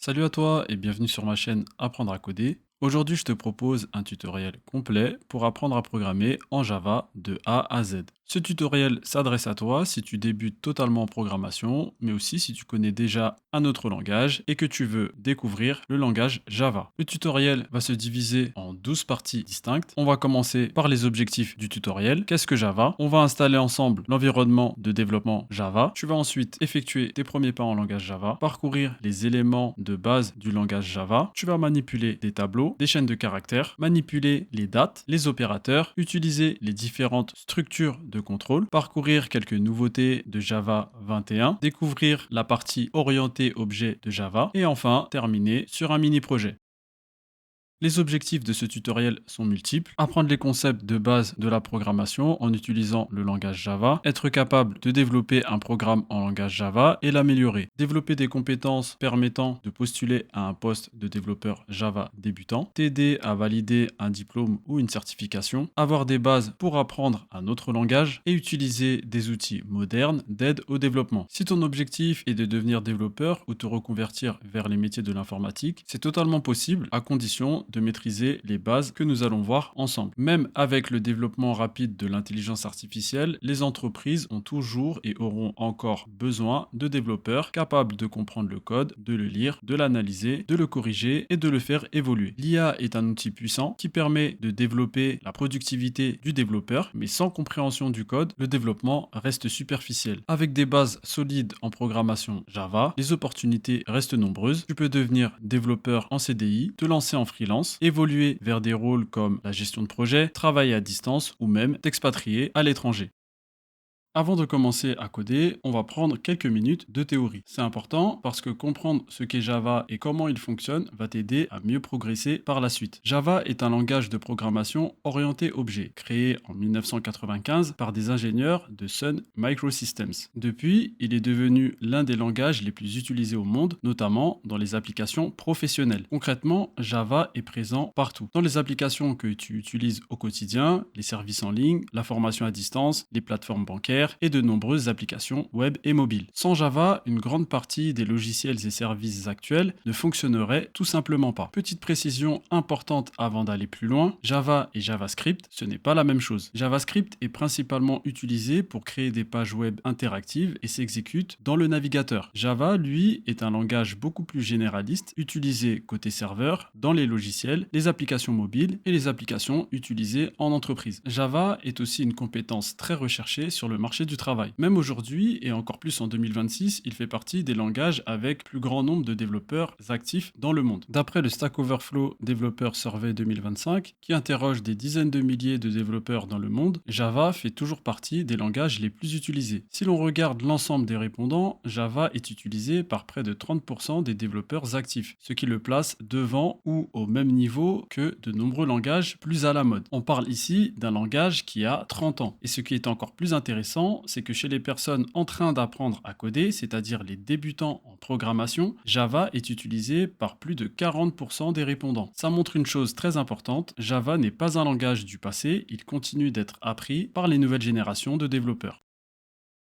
Salut à toi et bienvenue sur ma chaîne Apprendre à coder. Aujourd'hui, je te propose un tutoriel complet pour apprendre à programmer en Java de A à Z. Ce tutoriel s'adresse à toi si tu débutes totalement en programmation, mais aussi si tu connais déjà un autre langage et que tu veux découvrir le langage Java. Le tutoriel va se diviser en 12 parties distinctes. On va commencer par les objectifs du tutoriel. Qu'est-ce que Java? On va installer ensemble l'environnement de développement Java. Tu vas ensuite effectuer tes premiers pas en langage Java, parcourir les éléments de base du langage Java. Tu vas manipuler des tableaux, des chaînes de caractères, manipuler les dates, les opérateurs, utiliser les différentes structures de contrôle, parcourir quelques nouveautés de Java 21, découvrir la partie orientée objet de Java et enfin terminer sur un mini projet. Les objectifs de ce tutoriel sont multiples. Apprendre les concepts de base de la programmation en utilisant le langage Java, être capable de développer un programme en langage Java et l'améliorer. Développer des compétences permettant de postuler à un poste de développeur Java débutant, t'aider à valider un diplôme ou une certification, avoir des bases pour apprendre un autre langage et utiliser des outils modernes d'aide au développement. Si ton objectif est de devenir développeur ou te reconvertir vers les métiers de l'informatique, c'est totalement possible à condition de maîtriser les bases que nous allons voir ensemble. Même avec le développement rapide de l'intelligence artificielle, les entreprises ont toujours et auront encore besoin de développeurs capables de comprendre le code, de le lire, de l'analyser, de le corriger et de le faire évoluer. L'IA est un outil puissant qui permet de développer la productivité du développeur, mais sans compréhension du code, le développement reste superficiel. Avec des bases solides en programmation Java, les opportunités restent nombreuses. Tu peux devenir développeur en CDI, te lancer en freelance, évoluer vers des rôles comme la gestion de projet, travailler à distance ou même t'expatrier à l'étranger. Avant de commencer à coder, on va prendre quelques minutes de théorie. C'est important parce que comprendre ce qu'est Java et comment il fonctionne va t'aider à mieux progresser par la suite. Java est un langage de programmation orienté objet, créé en 1995 par des ingénieurs de Sun Microsystems. Depuis, il est devenu l'un des langages les plus utilisés au monde, notamment dans les applications professionnelles. Concrètement, Java est présent partout. Dans les applications que tu utilises au quotidien, les services en ligne, la formation à distance, les plateformes bancaires, et de nombreuses applications web et mobiles. Sans Java, une grande partie des logiciels et services actuels ne fonctionneraient tout simplement pas. Petite précision importante avant d'aller plus loin, Java et JavaScript, ce n'est pas la même chose. JavaScript est principalement utilisé pour créer des pages web interactives et s'exécute dans le navigateur. Java, lui, est un langage beaucoup plus généraliste, utilisé côté serveur, dans les logiciels, les applications mobiles et les applications utilisées en entreprise. Java est aussi une compétence très recherchée sur le marché du travail. Même aujourd'hui, et encore plus en 2026, il fait partie des langages avec plus grand nombre de développeurs actifs dans le monde. D'après le Stack Overflow Developer Survey 2025, qui interroge des dizaines de milliers de développeurs dans le monde, Java fait toujours partie des langages les plus utilisés. Si l'on regarde l'ensemble des répondants, Java est utilisé par près de 30% des développeurs actifs, ce qui le place devant ou au même niveau que de nombreux langages plus à la mode. On parle ici d'un langage qui a 30 ans. Et ce qui est encore plus intéressant, c'est que chez les personnes en train d'apprendre à coder, c'est-à-dire les débutants en programmation, Java est utilisé par plus de 40% des répondants. Ça montre une chose très importante, Java n'est pas un langage du passé, il continue d'être appris par les nouvelles générations de développeurs.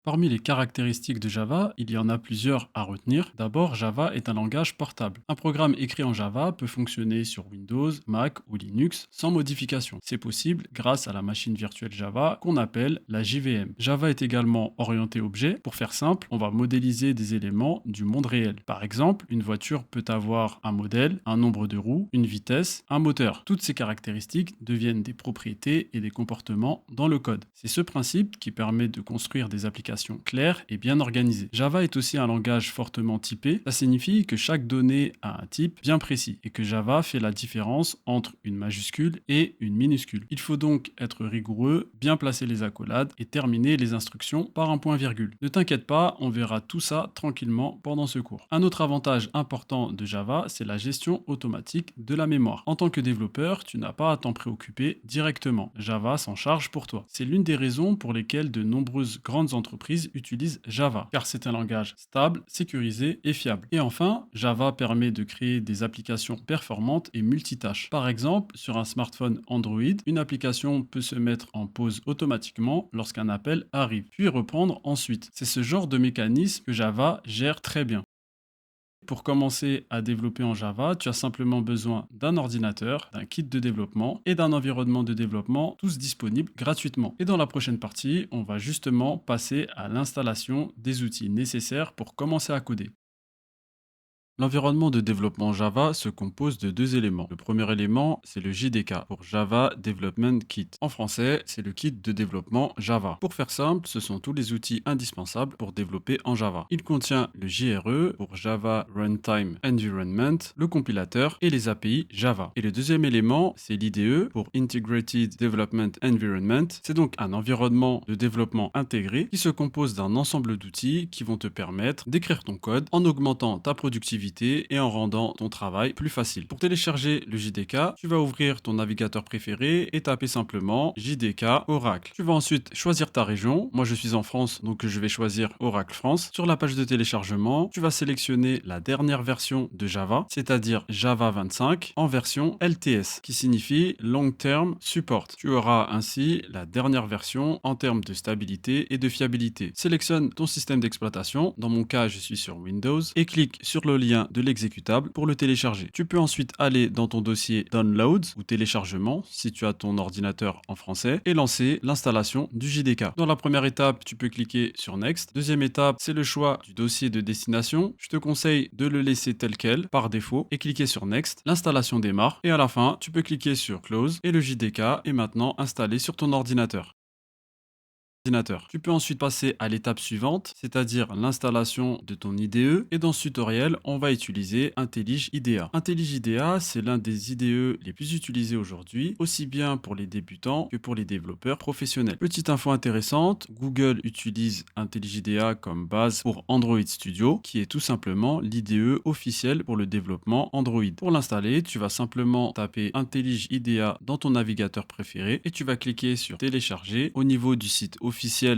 Parmi les caractéristiques de Java, il y en a plusieurs à retenir. D'abord, Java est un langage portable. Un programme écrit en Java peut fonctionner sur Windows, Mac ou Linux sans modification. C'est possible grâce à la machine virtuelle Java qu'on appelle la JVM. Java est également orienté objet. Pour faire simple, on va modéliser des éléments du monde réel. Par exemple, une voiture peut avoir un modèle, un nombre de roues, une vitesse, un moteur. Toutes ces caractéristiques deviennent des propriétés et des comportements dans le code. C'est ce principe qui permet de construire des applications claires et bien organisées. Java est aussi un langage fortement typé. Ça signifie que chaque donnée a un type bien précis et que Java fait la différence entre une majuscule et une minuscule. Il faut donc être rigoureux, bien placer les accolades et terminer les instructions par un point-virgule. Ne t'inquiète pas, on verra tout ça tranquillement pendant ce cours. Un autre avantage important de Java, c'est la gestion automatique de la mémoire. En tant que développeur, tu n'as pas à t'en préoccuper directement. Java s'en charge pour toi. C'est l'une des raisons pour lesquelles de nombreuses grandes entreprises utilisent Java, car c'est un langage stable, sécurisé et fiable. Et enfin, Java permet de créer des applications performantes et multitâches. Par exemple, sur un smartphone Android, une application peut se mettre en pause automatiquement lorsqu'un appel arrive, puis reprendre ensuite. C'est ce genre de mécanisme que Java gère très bien. Pour commencer à développer en Java, tu as simplement besoin d'un ordinateur, d'un kit de développement et d'un environnement de développement, tous disponibles gratuitement. Et dans la prochaine partie, on va justement passer à l'installation des outils nécessaires pour commencer à coder. L'environnement de développement Java se compose de deux éléments. Le premier élément, c'est le JDK pour Java Development Kit. En français, c'est le kit de développement Java. Pour faire simple, ce sont tous les outils indispensables pour développer en Java. Il contient le JRE pour Java Runtime Environment, le compilateur et les API Java. Et le deuxième élément, c'est l'IDE pour Integrated Development Environment. C'est donc un environnement de développement intégré qui se compose d'un ensemble d'outils qui vont te permettre d'écrire ton code en augmentant ta productivité et en rendant ton travail plus facile. Pour télécharger le JDK, tu vas ouvrir ton navigateur préféré et taper simplement JDK Oracle. Tu vas ensuite choisir ta région. Moi, je suis en France, donc je vais choisir Oracle France. Sur la page de téléchargement, tu vas sélectionner la dernière version de Java, c'est-à-dire Java 25 en version LTS, qui signifie Long Term Support. Tu auras ainsi la dernière version en termes de stabilité et de fiabilité. Sélectionne ton système d'exploitation. Dans mon cas, je suis sur Windows et clique sur le lien de l'exécutable pour le télécharger. Tu peux ensuite aller dans ton dossier Downloads ou téléchargement si tu as ton ordinateur en français et lancer l'installation du JDK. Dans la première étape, tu peux cliquer sur Next. Deuxième étape, c'est le choix du dossier de destination. Je te conseille de le laisser tel quel par défaut et cliquer sur Next. L'installation démarre et à la fin, tu peux cliquer sur Close et le JDK est maintenant installé sur ton ordinateur. Tu peux ensuite passer à l'étape suivante, c'est-à-dire l'installation de ton IDE. Et dans ce tutoriel, on va utiliser IntelliJ IDEA. IntelliJ IDEA, c'est l'un des IDE les plus utilisés aujourd'hui, aussi bien pour les débutants que pour les développeurs professionnels. Petite info intéressante, Google utilise IntelliJ IDEA comme base pour Android Studio, qui est tout simplement l'IDE officiel pour le développement Android. Pour l'installer, tu vas simplement taper IntelliJ IDEA dans ton navigateur préféré et tu vas cliquer sur télécharger au niveau du site officiel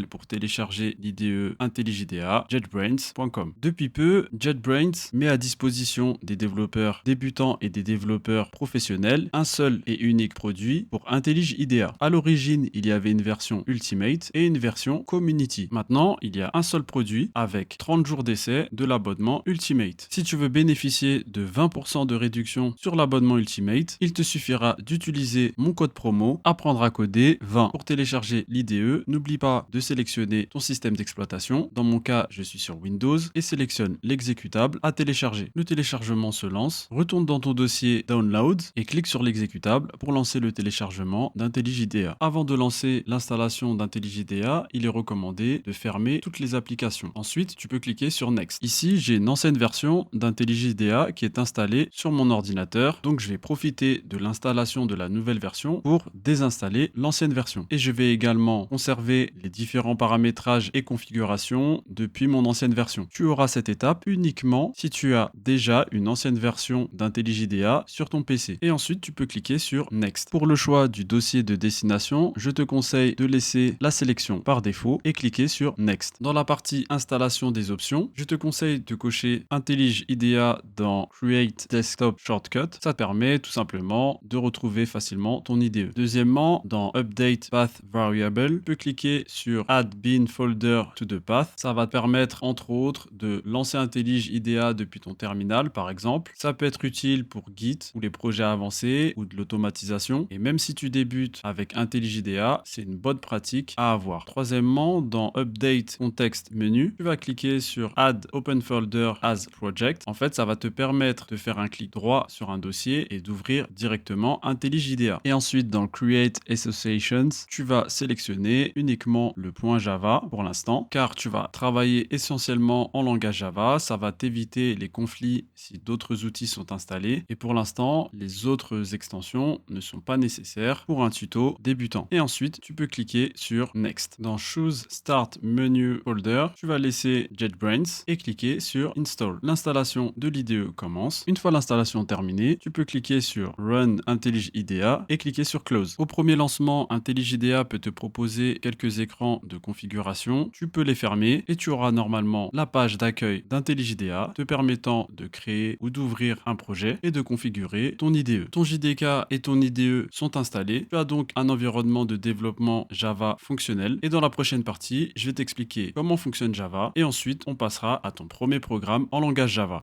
pour télécharger l'IDE IntelliJ IDEA, jetbrains.com. Depuis peu, JetBrains met à disposition des développeurs débutants et des développeurs professionnels un seul et unique produit pour IntelliJ IDEA. À l'origine, il y avait une version Ultimate et une version Community. Maintenant, il y a un seul produit avec 30 jours d'essai de l'abonnement Ultimate. Si tu veux bénéficier de 20% de réduction sur l'abonnement Ultimate, il te suffira d'utiliser mon code promo apprendre à coder 20 pour télécharger l'IDE. N'oublie pas de sélectionner ton système d'exploitation. Dans mon cas, je suis sur Windows et sélectionne l'exécutable à télécharger. Le téléchargement se lance. Retourne dans ton dossier Downloads et clique sur l'exécutable pour lancer le téléchargement d'IntelliJ IDEA. Avant de lancer l'installation d'IntelliJ IDEA, il est recommandé de fermer toutes les applications. Ensuite, tu peux cliquer sur Next. Ici, j'ai une ancienne version d'IntelliJ IDEA qui est installée sur mon ordinateur. Donc, je vais profiter de l'installation de la nouvelle version pour désinstaller l'ancienne version. Et je vais également conserver les différents paramétrages et configurations depuis mon ancienne version. Tu auras cette étape uniquement si tu as déjà une ancienne version d'IntelliJ IDEA sur ton PC. Et ensuite, tu peux cliquer sur Next. Pour le choix du dossier de destination, je te conseille de laisser la sélection par défaut et cliquer sur Next. Dans la partie installation des options, je te conseille de cocher IntelliJ IDEA dans Create Desktop Shortcut. Ça te permet tout simplement de retrouver facilement ton IDE. Deuxièmement, dans Update Path Variable, tu peux cliquer sur Add Bin Folder to the Path. Ça va te permettre, entre autres, de lancer IntelliJ IDEA depuis ton terminal, par exemple. Ça peut être utile pour Git ou les projets avancés ou de l'automatisation. Et même si tu débutes avec IntelliJ IDEA, c'est une bonne pratique à avoir. Troisièmement, dans Update Context Menu, tu vas cliquer sur Add Open Folder as Project. En fait, ça va te permettre de faire un clic droit sur un dossier et d'ouvrir directement IntelliJ IDEA. Et ensuite, dans Create Associations, tu vas sélectionner uniquement le point Java pour l'instant, car tu vas travailler essentiellement en langage Java. Ça va t'éviter les conflits si d'autres outils sont installés. Et pour l'instant, les autres extensions ne sont pas nécessaires pour un tuto débutant. Et ensuite, tu peux cliquer sur Next. Dans Choose Start Menu Folder, tu vas laisser JetBrains et cliquer sur Install. L'installation de l'IDE commence. Une fois l'installation terminée, tu peux cliquer sur Run IntelliJ IDEA et cliquer sur Close. Au premier lancement, IntelliJ IDEA peut te proposer quelques écrans de configuration. Tu peux les fermer et tu auras normalement la page d'accueil d'IntelliJ IDEA te permettant de créer ou d'ouvrir un projet et de configurer ton IDE. Ton JDK et ton IDE sont installés. Tu as donc un environnement de développement Java fonctionnel. Et dans la prochaine partie, je vais t'expliquer comment fonctionne Java et ensuite on passera à ton premier programme en langage Java.